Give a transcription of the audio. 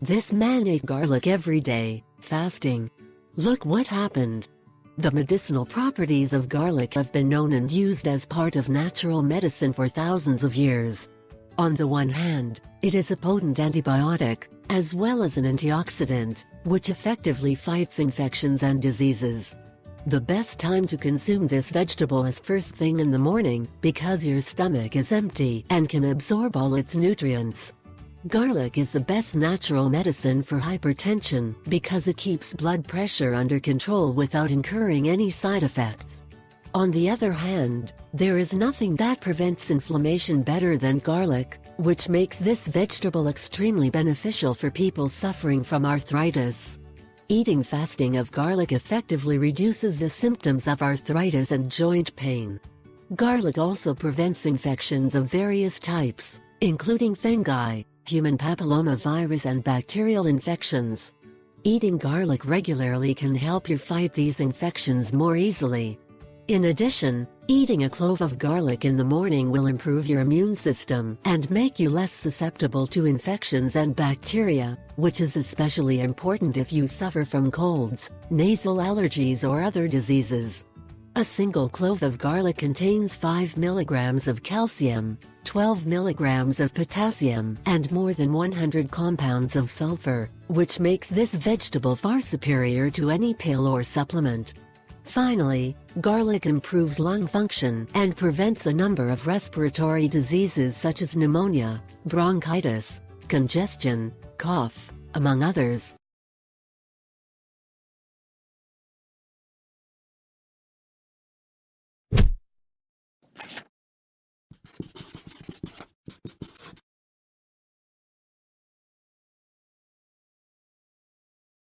This man ate garlic every day, fasting. Look what happened. The medicinal properties of garlic have been known and used as part of natural medicine for thousands of years. On the one hand, it is a potent antibiotic, as well as an antioxidant, which effectively fights infections and diseases. The best time to consume this vegetable is first thing in the morning, because your stomach is empty and can absorb all its nutrients. Garlic is the best natural medicine for hypertension because it keeps blood pressure under control without incurring any side effects. On the other hand, there is nothing that prevents inflammation better than garlic, which makes this vegetable extremely beneficial for people suffering from arthritis. Eating fasting of garlic effectively reduces the symptoms of arthritis and joint pain. Garlic also prevents infections of various types, including fungi, human papillomavirus and bacterial infections. Eating garlic regularly can help you fight these infections more easily. In addition, eating a clove of garlic in the morning will improve your immune system and make you less susceptible to infections and bacteria, which is especially important if you suffer from colds, nasal allergies or other diseases. A single clove of garlic contains 5 mg of calcium, 12 mg of potassium, and more than 100 compounds of sulfur, which makes this vegetable far superior to any pill or supplement. Finally, garlic improves lung function and prevents a number of respiratory diseases such as pneumonia, bronchitis, congestion, cough, among others.